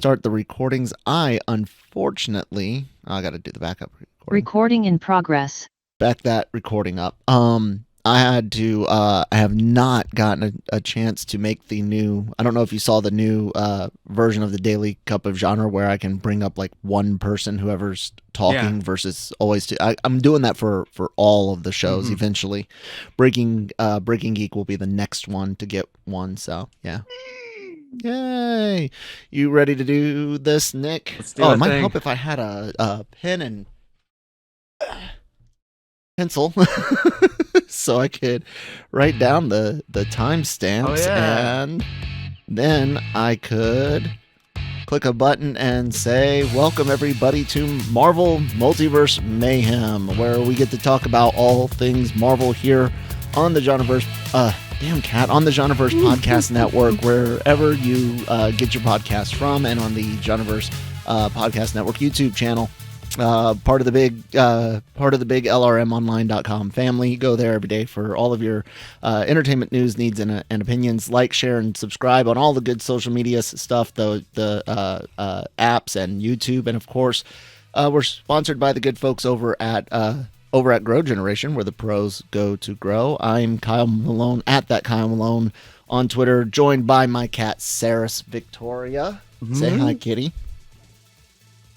start the recordings. I got to do the backup recording. Recording in progress. Back that recording up. I have not gotten a chance to make the new, I don't know if you saw the new version of the Daily Cup of Genre where I can bring up like one person, whoever's talking versus always two. I'm doing that for all of the shows eventually. Breaking Geek will be the next one to get one, so yeah. Yay! You ready to do this, Nick? Let's do it might help if I had a pen and pencil so I could write down the timestamps, and then I could click a button and say, welcome everybody to Marvel Multiverse Mayhem, where we get to talk about all things Marvel here on the Genreverse, on the Genreverse Podcast Network, wherever you get your podcast from, and on the Genreverse Podcast Network YouTube channel. Part of the big LRMonline.com family. Go there every day for all of your entertainment news, needs, and opinions. Like, share, and subscribe on all the good social media stuff, the apps and YouTube, and of course, we're sponsored by the good folks over at Grow Generation, where the pros go to grow. I'm Kyle Malone at that Kyle Malone on Twitter, joined by my cat Saris Victoria. Say hi, kitty.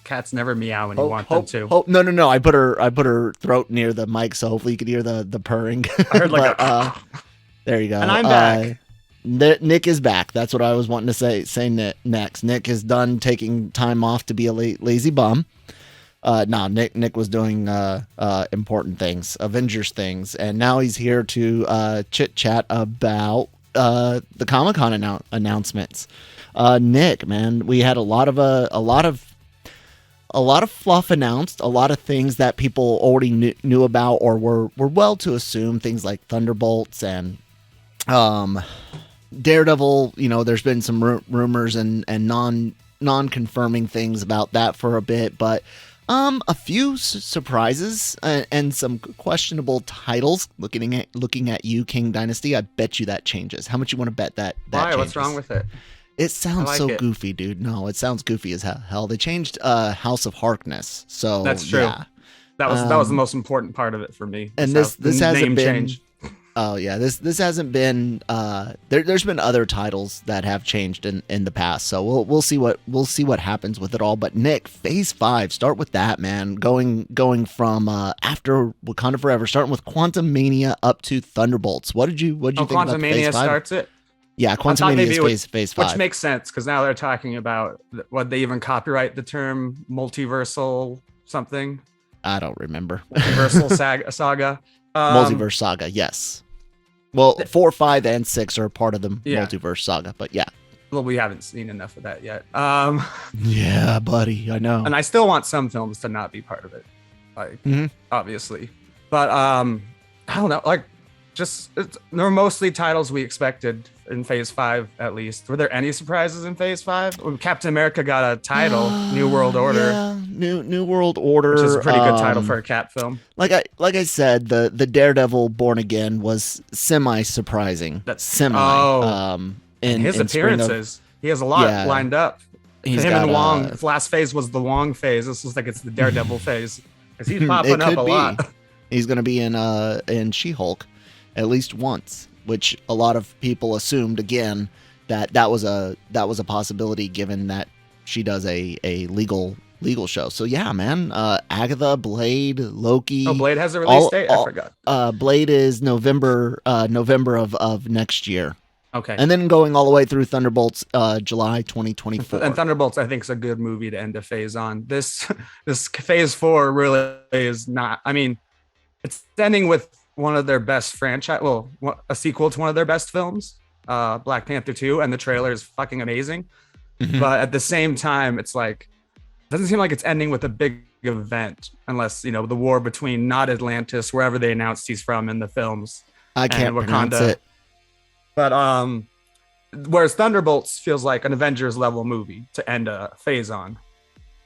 Cats never meow when you want them to. No. I put her throat near the mic, so hopefully you could hear the purring. I heard like there you go. And I'm back. Nick is back. That's what I was wanting to say next. Nick is done taking time off to be a lazy bum. Nick was doing important things, Avengers things, and now he's here to chit chat about the Comic-Con announcements. Nick, man, we had a lot of fluff announced, a lot of things that people already knew about or were well to assume, things like Thunderbolts and Daredevil. You know, there's been some rumors and non-confirming things about that for a bit, but a few surprises and some questionable titles. Looking at you, King Dynasty, I bet you that changes. How much you want to bet that Why? changes? What's wrong with it? It sounds goofy, dude. No, it sounds goofy as hell. They changed House of Harkness, so that's true. Yeah. That was the most important part of it for me. And this hasn't been. Change. Oh yeah, this hasn't been. There's been other titles that have changed in the past, so we'll see what happens with it all. But Nick, Phase 5, start with that, man. Going from after Wakanda Forever, starting with Quantum Mania up to Thunderbolts. What did you think about Quantum Mania Phase 5? Starts it? Yeah, Quantum Mania is phase 5. Which makes sense, because now they're talking about, what, they even copyright the term multiversal something? I don't remember. Multiversal saga. Multiverse saga, yes. Well, 4, 5, and 6 are part of the multiverse saga, but yeah. Well, we haven't seen enough of that yet. Yeah, buddy, I know. And I still want some films to not be part of it, like, obviously. But, I don't know, like, they're mostly titles we expected in Phase 5, at least. Were there any surprises in Phase 5? When Captain America got a title, New World Order. Yeah, New World Order, which is a pretty good title for a Cap film. Like I said, the Daredevil Born Again was semi-surprising. In his appearances, he has a lot lined up. Him and Wong. His last phase was the Wong phase. This looks like it's the Daredevil phase, because he's popping up a lot. He's going to be in She-Hulk at least once, which a lot of people assumed again that was a possibility, given that she does a legal show. So yeah, man, Agatha, Blade, Loki. Oh, Blade has a release date? I forgot. Blade is November of next year. Okay. And then going all the way through Thunderbolts, July 2024. And Thunderbolts, I think, is a good movie to end a phase on. This Phase 4 really is not. I mean, it's ending with one of their best franchise, a sequel to one of their best films, Black Panther 2, and the trailer is fucking amazing. But at the same time, it's like, doesn't seem like it's ending with a big event, unless, the war between not Atlantis, wherever they announced he's from in the films. I can't pronounce it. But whereas Thunderbolts feels like an Avengers level movie to end a phase on.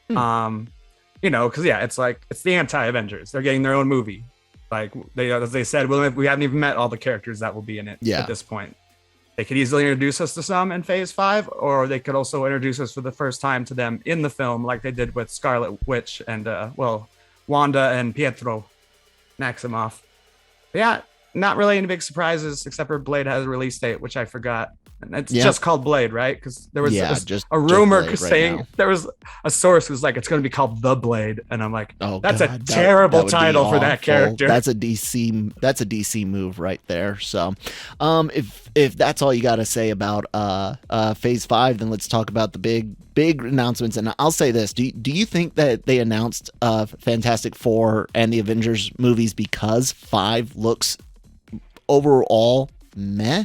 Because it's like, it's the anti-Avengers. They're getting their own movie. Like as they said, we haven't even met all the characters that will be in it at this point. they could easily introduce us to some in Phase 5, or they could also introduce us for the first time to them in the film, like they did with Scarlet Witch and Wanda and Pietro Maximoff. But yeah, not really any big surprises except for Blade has a release date, which I forgot. And it's just called Blade, right? Because there was a rumor saying there was a source who's like, it's going to be called The Blade, and I'm like, that's a terrible title for that character. That's a DC move right there. So, if that's all you got to say about Phase 5, then let's talk about the big announcements. And I'll say this: do you think that they announced Fantastic Four and the Avengers movies because 5 looks overall meh?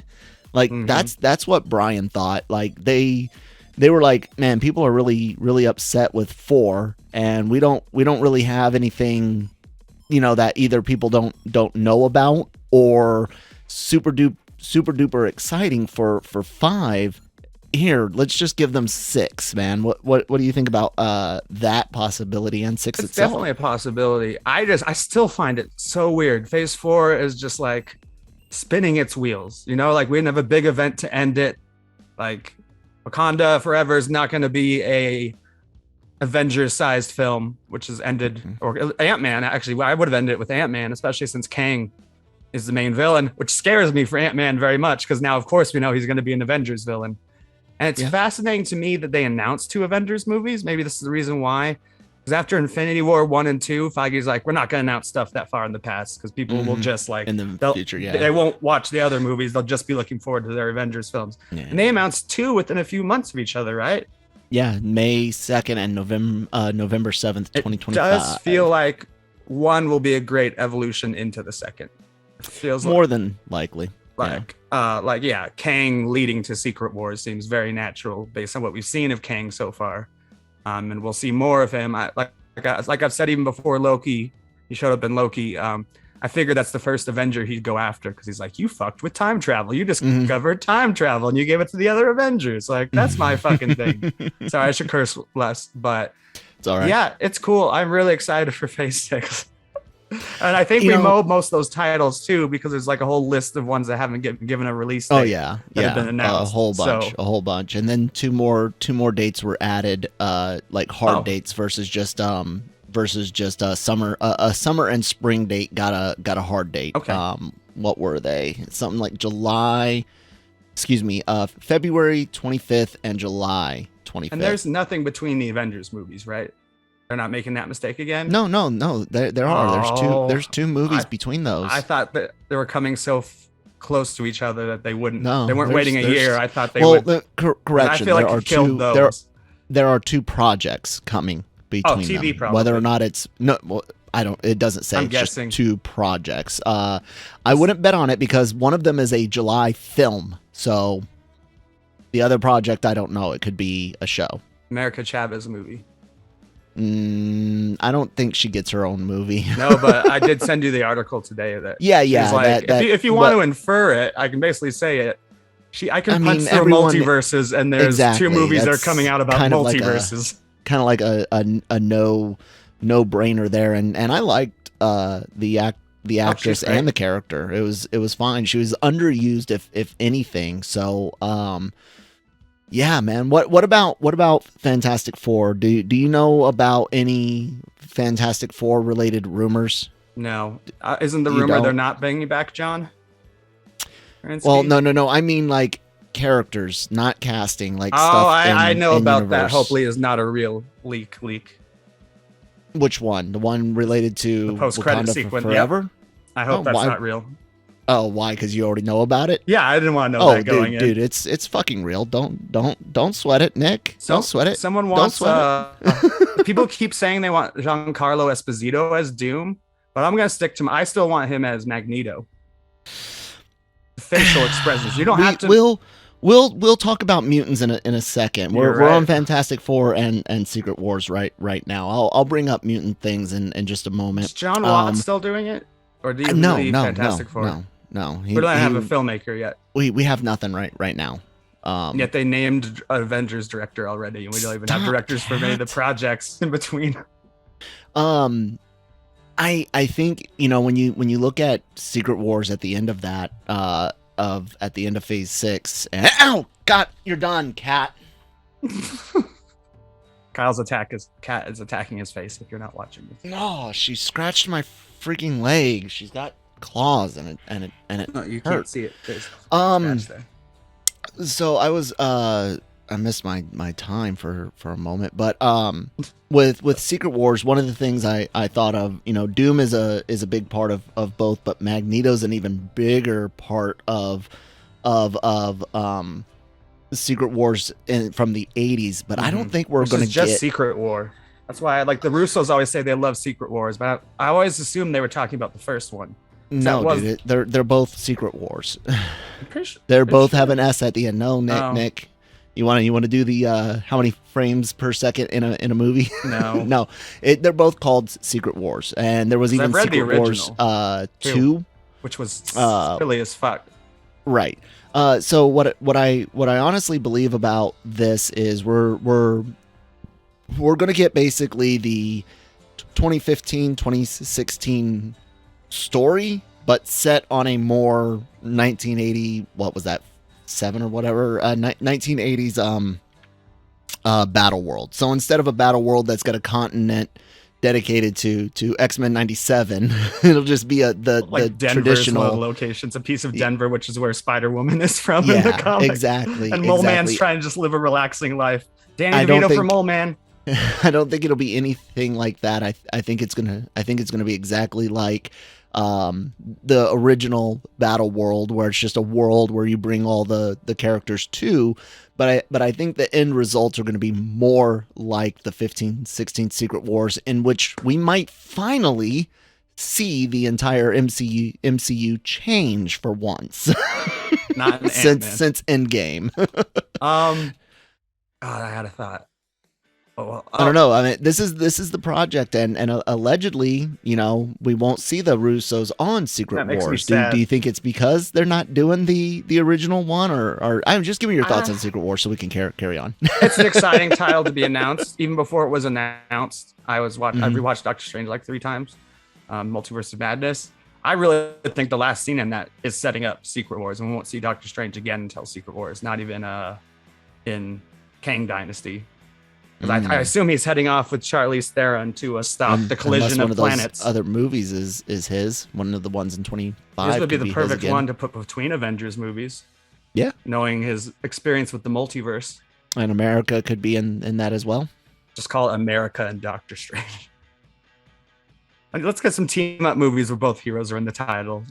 Like that's what Brian thought. Like they were like, man, people are really upset with 4, and we don't really have anything, that either people don't know about or super duper exciting for 5. Here, let's just give them 6, man. What do you think about that possibility and 6 it's itself? Definitely a possibility. I still find it so weird. Phase 4 is just like spinning its wheels, like we didn't have a big event to end it. Like Wakanda Forever is not going to be a Avengers sized film, which has ended, or Ant-Man. Actually, I would have ended it with Ant-Man, especially since Kang is the main villain, which scares me for Ant-Man very much, because now of course we know he's going to be an Avengers villain. And it's fascinating to me that they announced 2 Avengers movies. Maybe this is the reason why. Because after Infinity War 1 and 2, Feige's like, we're not going to announce stuff that far in the past, because people will just like in the future, they won't watch the other movies. They'll just be looking forward to their Avengers films. Yeah. And they announced 2 within a few months of each other, right? Yeah, May 2nd and November 7th, 2025. It does feel like one will be a great evolution into the second. It feels more than likely. Kang leading to Secret Wars seems very natural based on what we've seen of Kang so far. And we'll see more of him. Like I've said even before Loki, he showed up in Loki. I figured that's the first Avenger he'd go after, because he's like, you fucked with time travel. You discovered time travel and you gave it to the other Avengers. Like, that's my fucking thing. Sorry, I should curse less, but it's all right. Yeah, it's cool. I'm really excited for Phase 6. And I think we mowed most of those titles too, because there's like a whole list of ones that haven't given a release date. Have been announced. A whole bunch, and then two more dates were added, like hard dates versus just summer. A summer and spring date got a hard date. Okay. What were they? Something like February 25th and July 25th. And there's nothing between the Avengers movies, right? They're not making that mistake again? No. There are. There's two movies between those. I thought that they were coming so close to each other that they wouldn't. No, they weren't waiting a year. I thought they would. Correction. I feel like you killed those. There are 2 projects coming between TV them. probably. Whether or not it's no. Well, I don't. It doesn't say. I'm it's guessing. Just 2 projects. I wouldn't bet on it, because one of them is a July film. So the other project, I don't know. It could be a show. America Chavez movie. I don't think she gets her own movie. No, but I did send you the article today that like, if you want to infer it, I can basically say it. I can punch through multiverses, and there's 2 movies that are coming out about multiverses. Kind of like a no brainer there, and I liked the actress and the character. It was fine. She was underused if anything. So yeah, man. What about Fantastic Four? Do you know about any Fantastic Four related rumors? No. Isn't the rumor they're not bringing back John Krasinski? Well, no. I mean, like, characters, not casting. Like, stuff. I know about universe. That. Hopefully, is not a real leak. Which one? The one related to the post-credit sequence? Forever? Yep. I hope that's not real. Oh, why? Because you already know about it? Yeah, I didn't want to know that going in. Dude, it's fucking real. Don't sweat it, Nick. Don't sweat it. Someone wants. People keep saying they want Giancarlo Esposito as Doom, but I'm gonna stick to. I still want him as Magneto. Facial expressions. You don't have to. We'll talk about mutants in a second. We're on Fantastic Four and Secret Wars right now. I'll bring up mutant things in just a moment. Is John Watts still doing it, or do you leave Fantastic Four? No. We don't have a filmmaker yet. We have nothing right now. Yet they named Avengers director already, and we don't even have directors for many of the projects in between. I think when you look at Secret Wars at the end of that, at the end of Phase 6. And, ow, God, you're done, cat. Kyle's cat is attacking his face. If you're not watching this, No, she scratched my freaking leg. She's got claws and it. no, you hurt. can't see it. There's scratch there. So I was I missed my time for a moment, but with Secret Wars, one of the things I thought of, you know, Doom is a big part of both, but Magneto's an even bigger part of Secret Wars from the 80s, but I don't think we're going to get Secret War. That's why I like the Russos always say they love Secret Wars, but I always assumed they were talking about the first one. No, dude, they're both Secret Wars. Sure, they're both sure. have an S at the end. No, Nick. You want to do the how many frames per second in a movie? No, no. They're both called Secret Wars, and there was even I've read Secret the Wars original, 2, which was silly as fuck. Right. So what I honestly believe about this is we're going to get basically the 2015-2016 story, but set on a more 1980, what was that, 7 or whatever, 1980s battle world. So instead of a battle world that's got a continent dedicated to X-Men 97, it'll just be the traditional locations, a piece of Denver, which is where Spider-Woman is from in the comic. Exactly. And Mole Man's trying to just live a relaxing life. Danny DeVito for Mole Man. I don't think it'll be anything like that. I think it's gonna be exactly like the original battle world, where it's just a world where you bring all the characters to, but I think the end results are going to be more like the 15-16 Secret Wars, in which we might finally see the entire MCU change for once. Not since Endgame. God, I had a thought. I don't know. I mean, this is the project, and allegedly, you know, we won't see the Russos on Secret Wars. Do you think it's because they're not doing the original one, or I'm just giving your thoughts on Secret Wars so we can carry on. It's an exciting title to be announced. Even before it was announced, I rewatched Doctor Strange like 3 times, Multiverse of Madness. I really think the last scene in that is setting up Secret Wars, and we won't see Doctor Strange again until Secret Wars, not even in Kang Dynasty. I assume he's heading off with Charlize Theron to stop the collision of planets. Those other movies is his, one of the ones in 25. This would be the perfect one to put between Avengers movies. Yeah. Knowing his experience with the multiverse. And America could be in that as well. Just call it America and Doctor Strange. Let's get some team up movies where both heroes are in the title.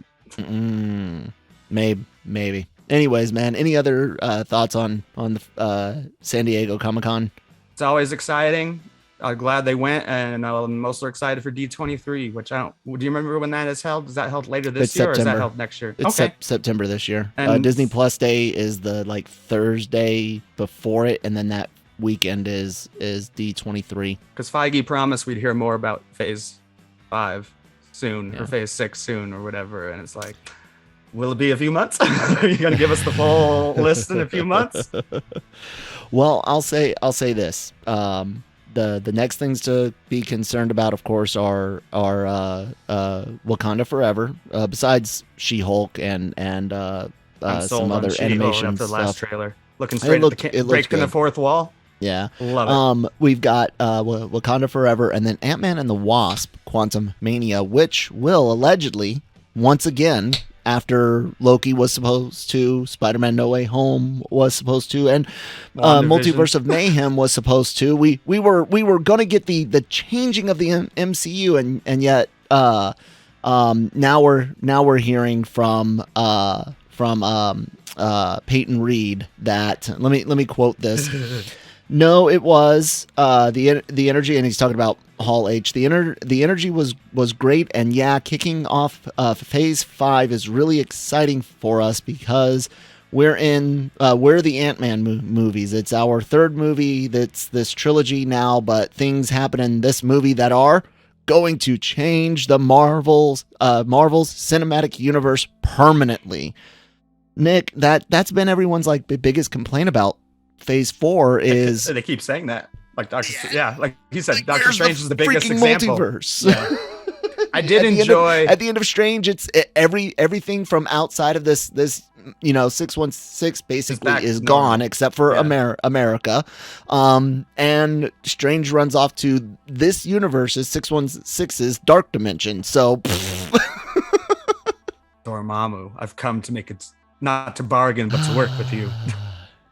Maybe. Anyways, man, any other thoughts on the San Diego Comic-Con? It's always exciting. I'm glad they went, and I'm mostly excited for D23, which do you remember when that is held? Is that held later this year, September. Or is that held next year? It's September this year. And Disney Plus Day is the Thursday before it, and then that weekend is D23. Because Feige promised we'd hear more about Phase 5 soon, or Phase 6 soon, or whatever, and it's like, will it be a few months? Are you going to give us the full list in a few months? Well, I'll say this. The next things to be concerned about, of course, are Wakanda Forever. Besides She-Hulk and some other animation after the last stuff. Trailer, looking straight at the breaking the fourth wall. Yeah, love it. We've got Wakanda Forever, and then Ant-Man and the Wasp: Quantum Mania, which will allegedly once again, after Loki was supposed to, Spider-Man No Way Home was supposed to, and Multiverse of Mayhem was supposed to. We were gonna get the changing of the MCU, and yet now we're hearing from Peyton Reed that let me quote this. No, it was the energy, and he's talking about Hall H. The energy was great, and yeah, kicking off Phase 5 is really exciting for us because we're the Ant-Man movies. It's our third movie that's this trilogy now, but things happen in this movie that are going to change the Marvel's cinematic universe permanently. Nick, that's been everyone's biggest complaint about Phase 4 is they keep saying that, like Doctor like he said, Doctor Strange is the biggest example. Multiverse. Yeah. I did enjoy at the end of Strange. It's everything from outside of this 616 basically is gone except for America. And Strange runs off to this universe's 616's dark dimension. So Dormammu, I've come to make it not to bargain but to work with you.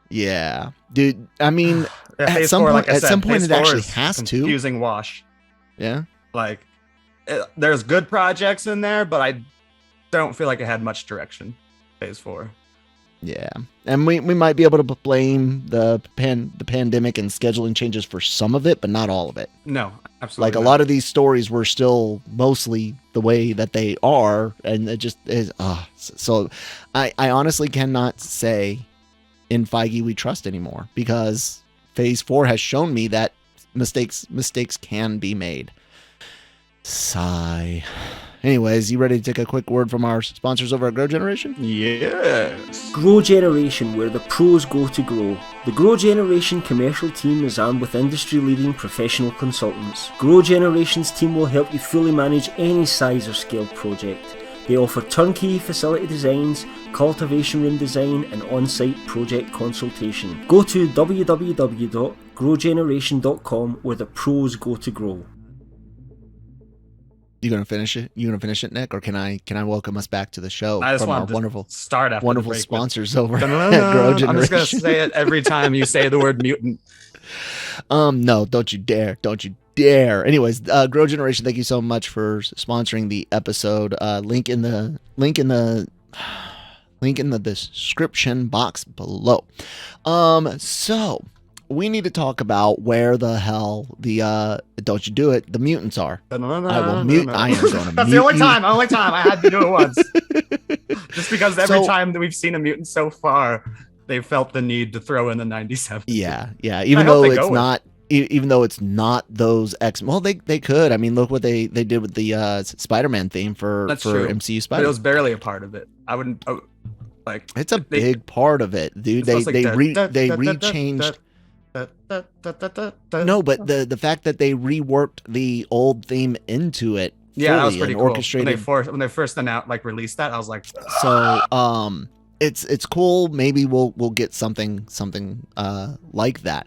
Yeah, dude. I mean, at some point, it actually has to. Confusing wash. Yeah. Like, there's good projects in there, but I don't feel like it had much direction. Phase 4. Yeah, and we might be able to blame the pandemic and scheduling changes for some of it, but not all of it. No, absolutely. Like a lot of these stories were still mostly the way that they are, and it just is. So I honestly cannot say in Feige we trust anymore, because Phase 4 has shown me that mistakes can be made. Sigh. Anyways, you ready to take a quick word from our sponsors over at Grow Generation? Yes. Grow Generation, where the pros go to grow. The Grow Generation commercial team is armed with industry-leading professional consultants. Grow Generation's team will help you fully manage any size or scale project. They offer turnkey facility designs, cultivation room design, and on-site project consultation. Go to www.growgeneration.com, where the pros go to grow. You gonna finish it? Nick, or can I welcome us back to the show? I just from our want to wonderful start after wonderful the break sponsors over at No. Grow Generation. I'm just gonna say it every time you say the word mutant. No, don't you dare! Don't you dare! Anyways, Grow Generation, thank you so much for sponsoring the episode. Link in the description box below. So we need to talk about where the hell the don't you do it, the mutants are. I will mute. I am going to That's mute the only you. time I had to do it once. Just because every time that we've seen a mutant so far, they felt the need to throw in the 97. Yeah. Even though it's not those X. Well, they could. I mean, look what they did with the Spider-Man theme for true. MCU But Spider. it was barely a part of it. I wouldn't like. It's a big part of it, dude. They rechanged. No, but the fact that they reworked the old theme into it. Yeah, that was pretty cool. Orchestrated. When they first released that, I was like, so it's cool. Maybe we'll get something like that.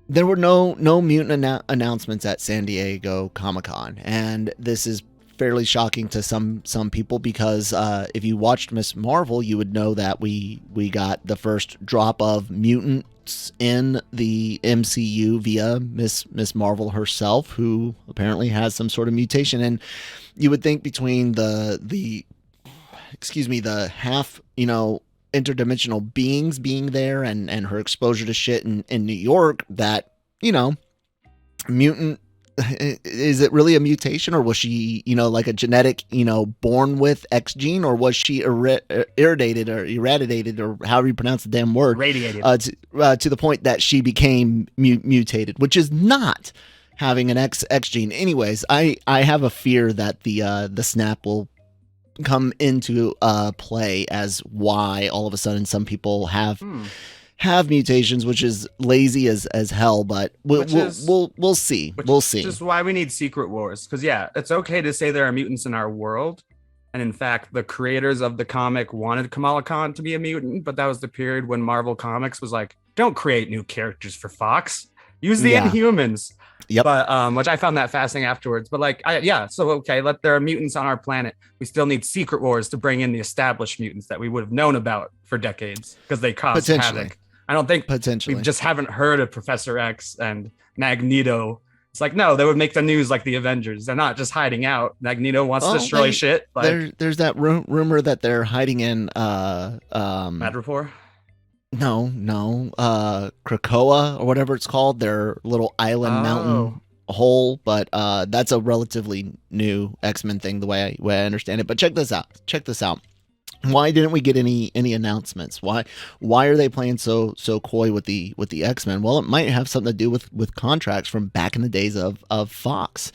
There were no mutant announcements at San Diego Comic-Con, and this is fairly shocking to some people, because if you watched Miss Marvel, you would know that we got the first drop of mutants in the MCU via Miss Marvel herself, who apparently has some sort of mutation. And you would think between the half interdimensional beings being there and her exposure to shit in New York, that mutant. Is it really a mutation, or was she, like a genetic, born with X gene, or was she irradiated, or however you pronounce the damn word, radiated, to the point that she became mutated, which is not having an X gene. Anyways, I have a fear that the snap will come into play as why all of a sudden some people have mutations, which is lazy as hell, but we'll see. We'll see. Which is why we need Secret Wars, because it's okay to say there are mutants in our world, and in fact, the creators of the comic wanted Kamala Khan to be a mutant, but that was the period when Marvel Comics was like, don't create new characters for Fox, use the Inhumans. Yep. But which I found that fascinating afterwards. But there are mutants on our planet. We still need Secret Wars to bring in the established mutants that we would have known about for decades, because they caused havoc. I don't think we just haven't heard of Professor X and Magneto. It's like, no, they would make the news like the Avengers. They're not just hiding out. Magneto wants to destroy shit. Like, there's that rumor that they're hiding in Madripoor? No, Krakoa or whatever it's called, their little island mountain hole. But that's a relatively new X-Men thing, the way I understand it. But check this out. Why didn't we get any announcements? Why are they playing so coy with the X-Men? Well, it might have something to do with contracts from back in the days of Fox.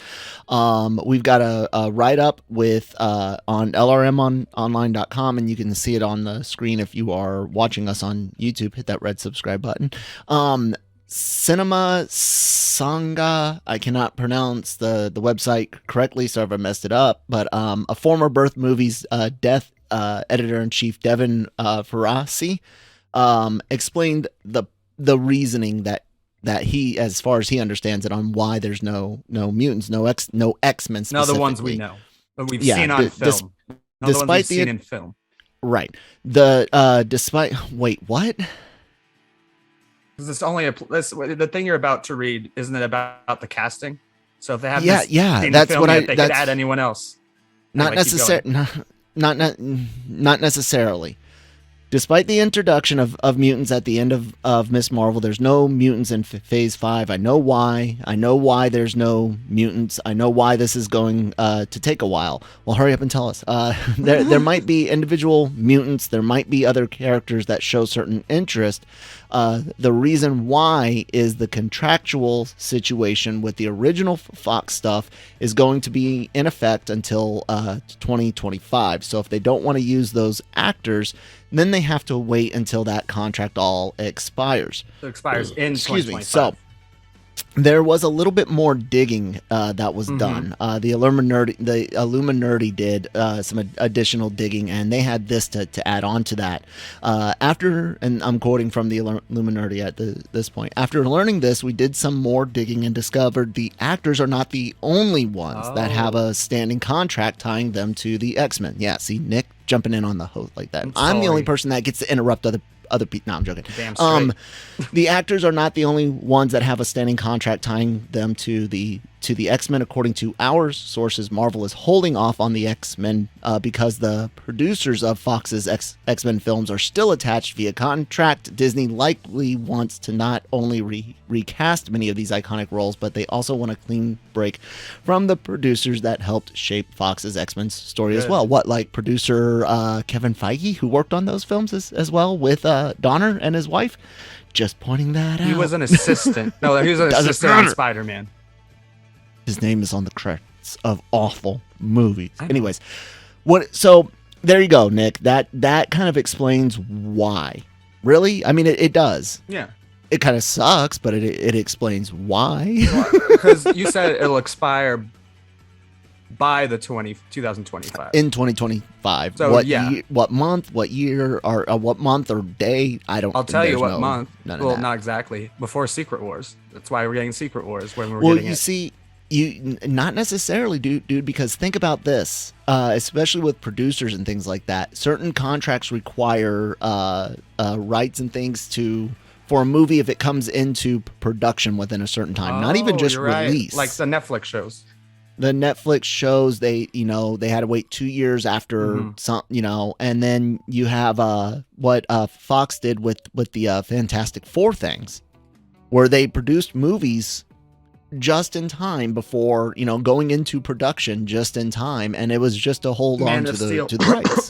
We've got a write-up with on LRMonline.com, and you can see it on the screen if you are watching us on YouTube. Hit that red subscribe button. Cinema Sanga. I cannot pronounce the website correctly, so if I messed it up. But a former Birth Movies Death editor-in-chief, Devin Ferrasi, explained the reasoning that he, as far as he understands it, on why there's no mutants, no X-Men specifically. No, the ones we know, that we've seen on film. Despite the ones we've seen in film. Right. Wait, what? Because it's only the thing you're about to read, isn't it about the casting? So if they have that's what they could add anyone else. Not necessarily. Despite the introduction of mutants at the end of Miss Marvel, there's no mutants in Phase 5. I know why. I know why there's no mutants. I know why this is going to take a while. Well, hurry up and tell us. There might be individual mutants. There might be other characters that show certain interest. The reason why is the contractual situation with the original Fox stuff is going to be in effect until 2025. So if they don't want to use those actors, then they have to wait until that contract all expires. It expires in 2025. So there was a little bit more digging that was done. The Illuminati did some additional digging, and they had this to add on to that. After, and I'm quoting from the Illuminati at this point, after learning this, we did some more digging and discovered the actors are not the only ones that have a standing contract tying them to the X-Men. Yeah, see, Nick jumping in on the host like that. I'm the only person that gets to interrupt other people. No, I'm joking. Damn straight. The actors are not the only ones that have a standing contract tying them to the X-Men. According to our sources, Marvel is holding off on the X-Men because the producers of Fox's X-Men films are still attached via contract. Disney likely wants to not only recast many of these iconic roles, but they also want a clean break from the producers that helped shape Fox's X-Men story as well. What, like producer Kevin Feige, who worked on those films as well with Donner and his wife? Just pointing that out. He was an assistant. No, he was an assistant on Spider-Man. His name is on the credits of awful movies. Anyways, so there you go, Nick. That kind of explains why. Really? I mean, it does. Yeah. It kind of sucks, but it explains why. Because you said it'll expire by the 2025. In 2025. So what month, what year, or what month or day? I'll tell you what month. Well, not exactly. Before Secret Wars. That's why we're getting Secret Wars when we're getting it. You see, not necessarily, dude, because think about this, especially with producers and things like that. Certain contracts require rights and things for a movie if it comes into production within a certain time, not even just release. Like the Netflix shows. The Netflix shows, they had to wait 2 years after some, and then you have what Fox did with the Fantastic Four things, where they produced movies just in time before, going into production just in time, and it was just to hold on to the rights.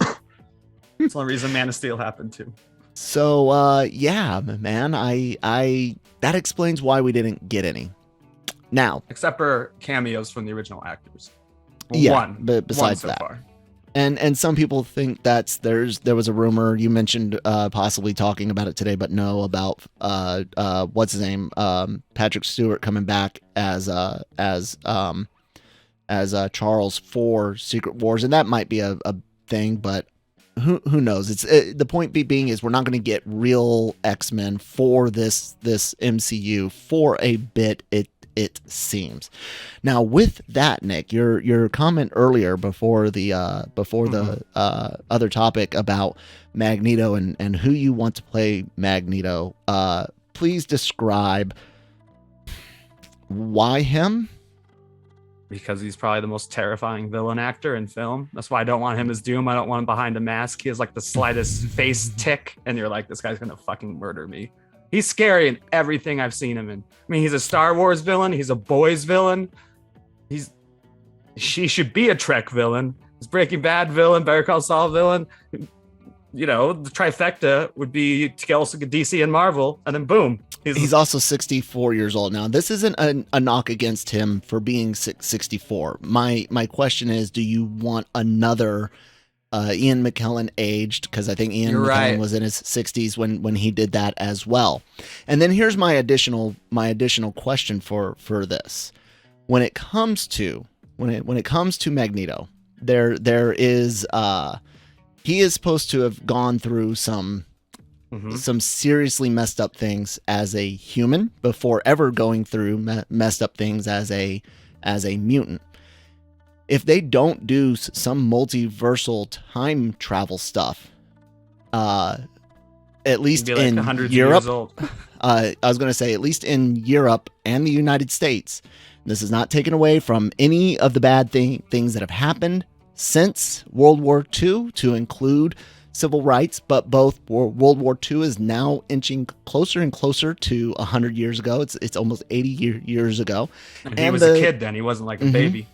That's the only reason Man of Steel happened too. So yeah, man, I that explains why we didn't get any. Now, except for cameos from the original actors. But besides so that, far. And some people think there was a rumor, you mentioned possibly talking about it today, but no, about what's his name, Patrick Stewart coming back as Charles for Secret Wars, and that might be a thing, but who knows? It's the point being is we're not going to get real X-Men for this MCU for a bit. It seems. Now, with that, Nick, your comment earlier before the other topic about Magneto and who you want to play Magneto, please describe why him. Because he's probably the most terrifying villain actor in film. That's why I don't want him as Doom. I don't want him behind a mask. He has like the slightest face tick, and you're like, this guy's gonna fucking murder me. He's scary in everything I've seen him in. I mean, he's a Star Wars villain. He's a Boys villain. She should be a Trek villain. He's Breaking Bad villain, Better Call Saul villain. The trifecta would be to get also DC and Marvel, and then boom. He's also 64 years old now. This isn't a knock against him for being 64. My question is, do you want another Ian McKellen aged, because I think Ian You're McKellen right. was in his 60s when he did that as well. And then here's my additional question for this. When it comes to Magneto, there is he is supposed to have gone through some seriously messed up things as a human before ever going through messed up things as a mutant. If they don't do some multiversal time travel stuff, at least Be like in hundreds Europe, of years old. I was going to say at least in Europe and the United States, this is not taken away from any of the bad things that have happened since World War II, to include civil rights, but both World War II is now inching closer and closer to 100 years ago. It's almost 80 years ago. And he was a kid then. He wasn't like a baby.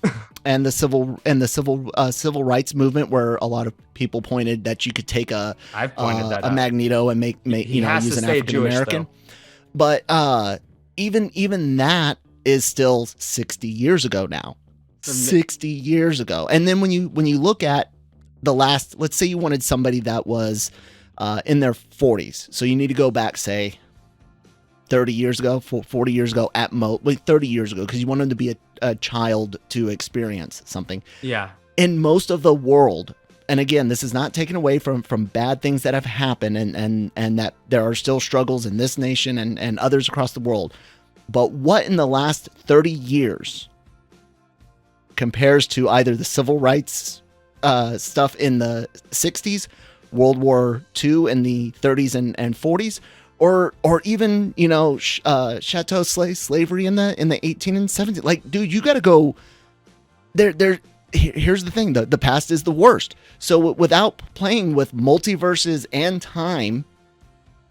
And the civil rights movement, where a lot of people pointed that you could take a Magneto and make use an African American. But even that is still 60 years ago now. 60 years ago. And then when you look at the last, let's say you wanted somebody that was in their 40s. So you need to go back, say, 30 years ago, 40 years ago at most, 30 years ago, because you want them to be a child to experience something. Yeah. In most of the world, and again, this is not taken away from bad things that have happened and that there are still struggles in this nation and others across the world. But what in the last 30 years compares to either the civil rights stuff in the 60s, World War II in the 30s and 40s, or even chattel slavery in the 18 and 17? Like, dude, you got to go there. Here's the thing: the past is the worst. So without playing with multiverses and time,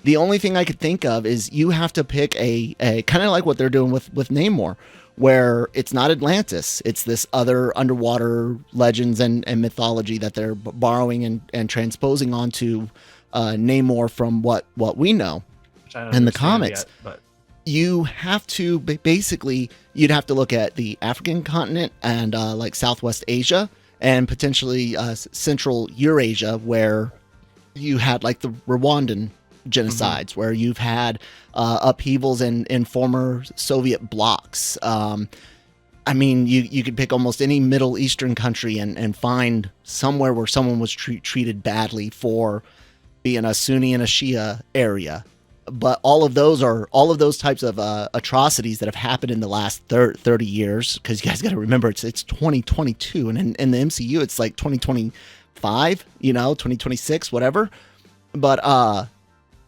the only thing I could think of is you have to pick a kind of like what they're doing with Namor, where it's not Atlantis. It's this other underwater legends and mythology that they're borrowing and transposing onto Namor from what we know in the comics. Yet, but you have to basically, you'd have to look at the African continent and like Southwest Asia and potentially Central Eurasia, where you had like the Rwandan genocides, where you've had upheavals in former Soviet blocs. I mean, you could pick almost any Middle Eastern country and find somewhere where someone was treated badly for being a Sunni and a Shia area. But all of those types of atrocities that have happened in the last 30 years, because you guys got to remember it's 2022, and in the MCU it's like 2025, 2026, whatever. But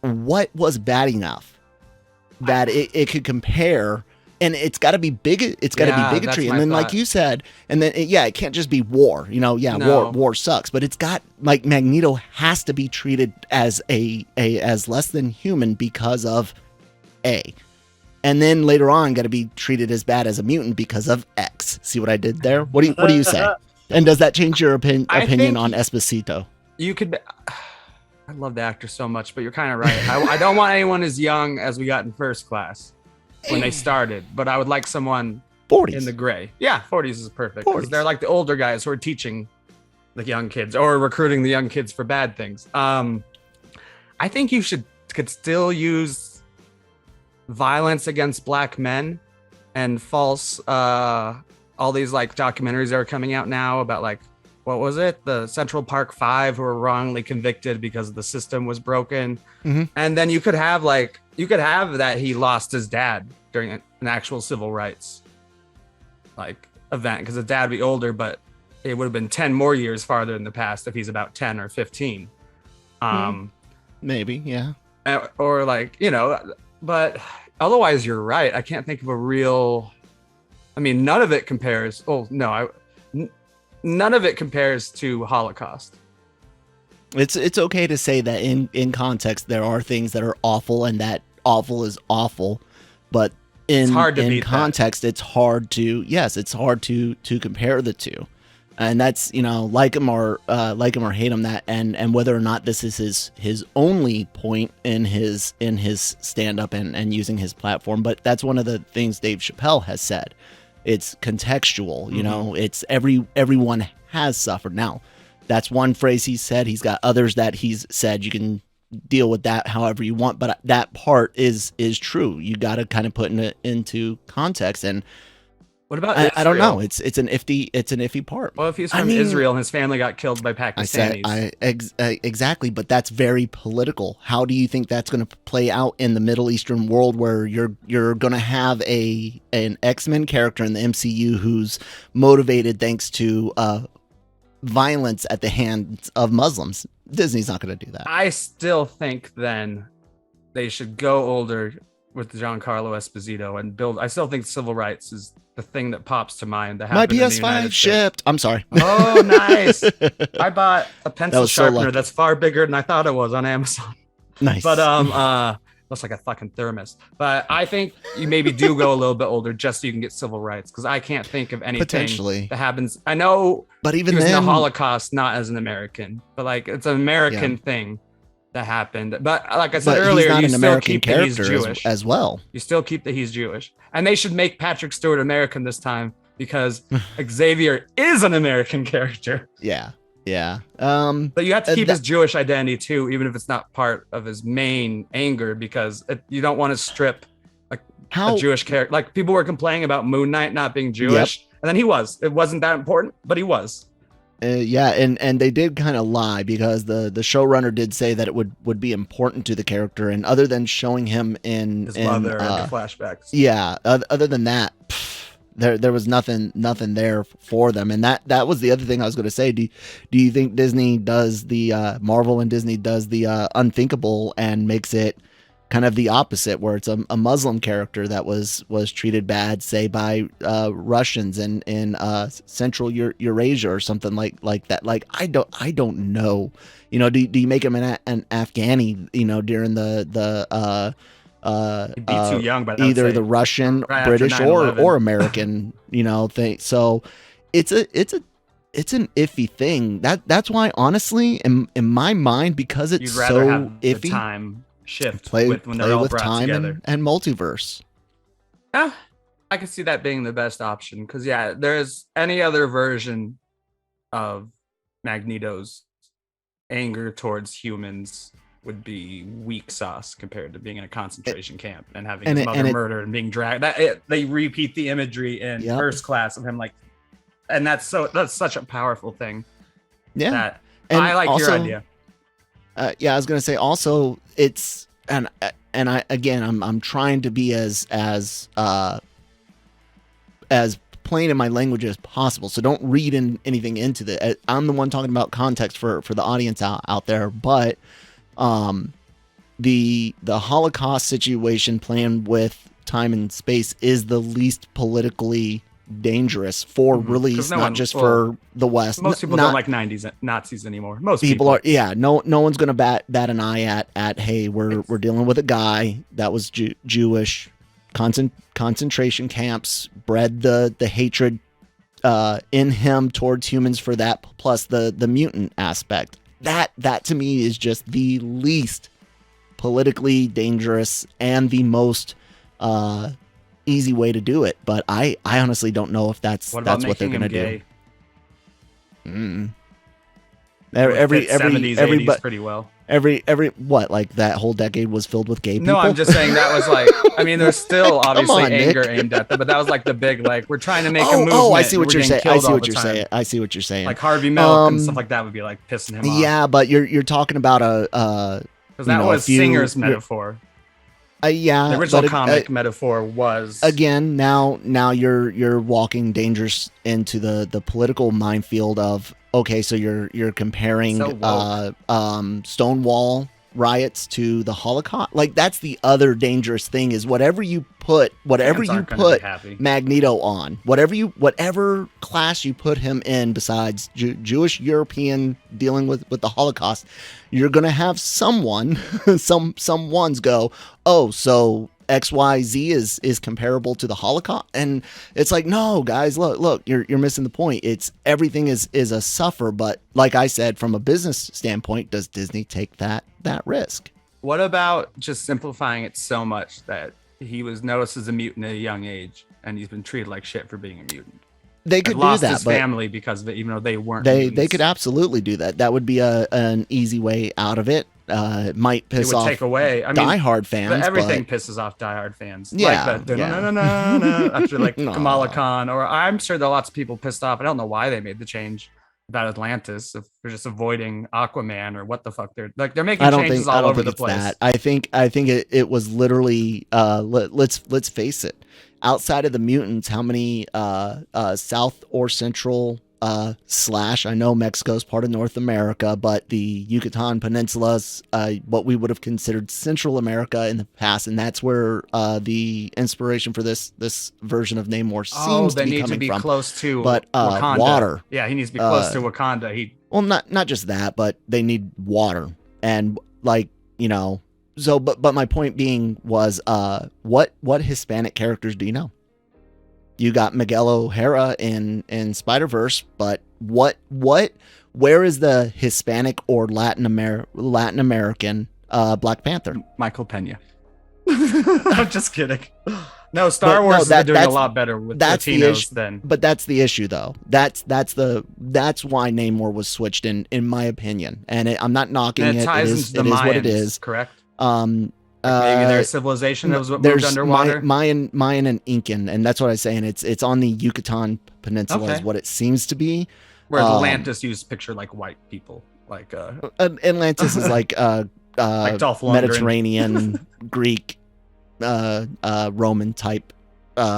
what was bad enough that it could compare? And it's got to be big. It's got to be bigotry. And then, like you said, and then it can't just be war. No. War sucks. But it's got, like, Magneto has to be treated as as less than human because of A. And then later on, got to be treated as bad as a mutant because of X. See what I did there? What do you say? And does that change your opinion on Esposito? you could. I love the actor so much, but you're kind of right. I don't want anyone as young as we got in First Class when they started, but I would like someone 40s in the gray. Yeah, 40s is perfect. 40s. They're like the older guys who are teaching the young kids or recruiting the young kids for bad things. I think you could still use violence against black men and false all these like documentaries that are coming out now about like, what was it? The Central Park 5 who were wrongly convicted because the system was broken. Mm-hmm. And then you could have that he lost his dad during an actual civil rights like event, because his dad would be older, but it would have been 10 more years farther in the past if he's about 10 or 15. Maybe, yeah. Or like, but otherwise you're right. I can't think of a real, none of it compares. Oh no, none of it compares to Holocaust. It's okay to say that in context there are things that are awful and that awful is awful, but in context it's hard to compare the two. And that's, like him or hate him, that and whether or not this is his only point in his stand up and using his platform. But that's one of the things Dave Chappelle has said. It's contextual, it's everyone has suffered. Now, That's one phrase he said. He's got others that he's said. You can deal with that however you want, but that part is true. You got to kind of put it into context. And what about I don't know. It's an iffy part. Well, if he's from Israel and his family got killed by Pakistanis. Exactly, but that's very political. How do you think that's going to play out in the Middle Eastern world, where you're going to have an X-Men character in the MCU who's motivated thanks to violence at the hands of Muslims? Disney's not going to do that. I still think then they should go older with Giancarlo Esposito and build. I still think civil rights is the thing that pops to mind. That my PS5 shipped. I'm sorry. Oh, nice. I bought a pencil sharpener so that's far bigger than I thought it was on Amazon. Nice. But looks like a fucking thermos. But I think you maybe do go a little bit older just so you can get civil rights, because I can't think of anything potentially that happens. I know, but even then, then, the Holocaust, not as an American, but like it's an American thing that happened. But like I said earlier, he's not you an still American keep that he's character Jewish as well. You still keep that he's Jewish, and they should make Patrick Stewart American this time, because Xavier is an American character. Yeah. But you have to keep his Jewish identity too, even if it's not part of his main anger, because you don't want to strip a Jewish character. Like people were complaining about Moon Knight not being Jewish, and then he was. It wasn't that important, but he was. And they did kind of lie, because the showrunner did say that it would be important to the character, and other than showing him in his mother and the flashbacks. Yeah, other than that, there was nothing there for them. And that was the other thing I was going to say. Do you think Disney does the Marvel and Disney does the unthinkable and makes it kind of the opposite, where it's a Muslim character that was treated bad, say by Russians in Central Eurasia or something like that? Like I don't know. Do you make him an Afghani? During the He'd be too young, but either the Russian, right British, or American, thing. So it's an iffy thing. That's why, honestly, in my mind, because it's so have iffy, the time shift play when they're all with brought time together. and multiverse. Yeah, I can see that being the best option, because there's any other version of Magneto's anger towards humans would be weak sauce compared to being in a concentration camp and having his mother murdered and being dragged. They repeat the imagery in First Class of him, like, and that's such a powerful thing. Yeah, and I like also, your idea. I was gonna say also it's and I'm trying to be as plain in my language as possible, so don't read anything into that. I'm the one talking about context for the audience out there, but the Holocaust situation playing with time and space is the least politically dangerous for release, just for the West. Most people don't like 90s Nazis anymore. Most people are, no one's gonna bat an eye at hey, we're dealing with a guy that was Jewish, concentration camps, bred the hatred in him towards humans for that, plus the mutant aspect. That to me is just the least politically dangerous and the most easy way to do it. But I honestly don't know if that's what they're gonna do. Every 70s, 80s pretty well. Every like that whole decade was filled with gay people. No, I'm just saying that was like, I mean, there's still obviously anger aimed at them, but that was like the big, like, we're trying to make a movement. Oh, I see what you're saying. I see what you're saying. Like Harvey Milk and stuff like that would be like pissing him off. Yeah, but you're talking about because that was Singer's metaphor. The original comic metaphor was, again, now you're walking dangerous into the political minefield of, okay, so you're comparing Stonewall riots to the Holocaust. Like, that's the other dangerous thing, is whatever you put Magneto on, whatever class you put him in besides Jewish European dealing with the Holocaust, you're gonna have someone's go, oh, so XYZ is comparable to the Holocaust. And it's like, no, guys, look, you're missing the point. It's everything is a suffer. But like I said, from a business standpoint, does Disney take that risk? What about just simplifying it so much that he was noticed as a mutant at a young age and he's been treated like shit for being a mutant? They could do lost that, his but family because of it, even though they weren't. they mutants. could absolutely do that. That would be an easy way out of it. It might It piss would off take away. I mean, diehard fans. everything but pisses off diehard fans. Yeah, like that. yeah. After like Aw. Kamala Khan, or I'm sure there are lots of people pissed off. I don't know why they made the change about Atlantis. If they're just avoiding Aquaman or what the fuck they're like, they're making changes all over the place. That. I think it was literally let's face it. Outside of the mutants, how many South or Central / I know Mexico's part of North America, but the Yucatan Peninsula's what we would have considered Central America in the past, and that's where the inspiration for this version of Namor seems to be coming from. They need to be close to Wakanda. Water. Yeah, he needs to be close to Wakanda. Well, not just that, but they need water, and like, you know. So, but my point being was, what Hispanic characters do you know? You got Miguel O'Hara in Spider-Verse, but where is the Hispanic or Latin American Black Panther? Michael Pena. I'm just kidding. No, Star Wars is doing a lot better with Latinos than. But that's the issue, though. That's why Namor was switched in my opinion, and I'm not knocking it. It is what it is. Correct. Maybe their civilization that was what moved underwater. Mayan and Incan, and that's what I'm saying. It's on the Yucatan Peninsula is what it seems to be. Whereas Atlantis used picture like white people, like Atlantis is like like Dolph Lundgren. Mediterranean, Greek, Roman type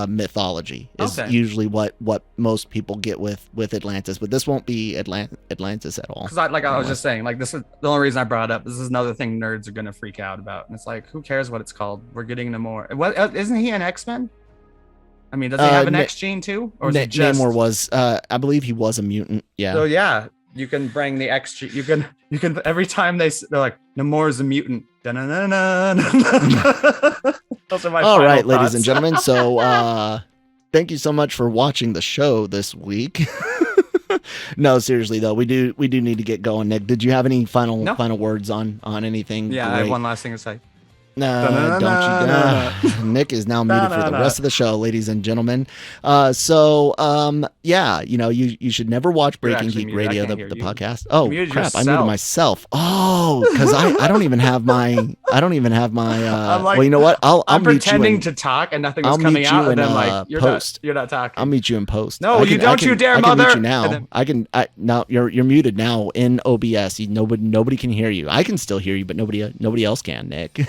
mythology is usually what most people get with Atlantis, but this won't be Atlantis at all. Because I was just saying, like, this is the only reason I brought it up. This is another thing nerds are gonna freak out about, and it's like, who cares what it's called? We're getting into more. What isn't he an X-Men? I mean, does he have an X gene too, or is it just Namor was? I believe he was a mutant. Yeah. So yeah, you can bring the X gene. You can every time they're like, Namor's a mutant. Those are my all right, thoughts. ladies and gentlemen. So thank you so much for watching the show this week. No, seriously though, we do need to get going. Nick, did you have any final words on anything? Yeah, I have one last thing to say. No, don't you? Nick is now muted for the rest of the show, ladies and gentlemen. Yeah, you know, you should never watch Breaking Geek Radio, the podcast. Oh crap, I muted myself. Oh, because I don't even have my. Well, you know what? I'm pretending to talk and nothing was coming out, and then like you're not talking. I'll meet you in post. No, you don't you dare, mother. I can mute you now. Now you're muted now in OBS. Nobody can hear you. I can still hear you, but nobody else can, Nick.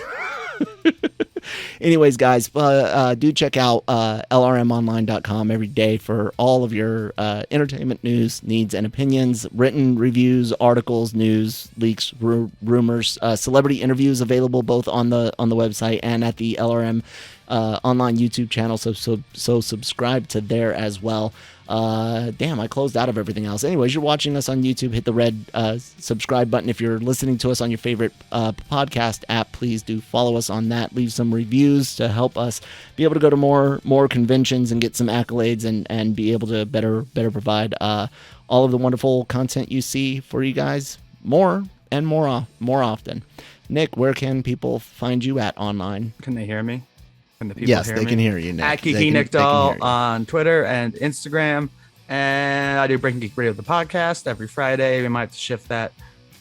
Anyways, guys, do check out lrmonline.com every day for all of your entertainment news, needs, and opinions, written reviews, articles, news, leaks, rumors, celebrity interviews available both on the website and at the LRM online YouTube channel. So subscribe to there as well. Damn, I closed out of everything else. Anyways, you're watching us on YouTube. Hit the red subscribe button. If you're listening to us on your favorite podcast app, please do follow us on that. Leave some reviews to help us be able to go to more conventions and get some accolades and be able to better provide all of the wonderful content you see for you guys more and more often. Nick, where can people find you at online? Can they hear me? Yes, they can hear you, Nick. At Geeky Nick Doll on Twitter and Instagram. And I do Breaking Geek Radio, the podcast, every Friday. We might shift that.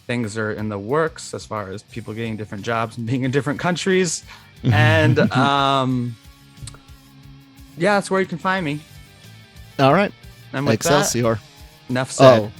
Things are in the works as far as people getting different jobs and being in different countries. And yeah, that's where you can find me. All right. And with Excelsior. That, enough said. Oh.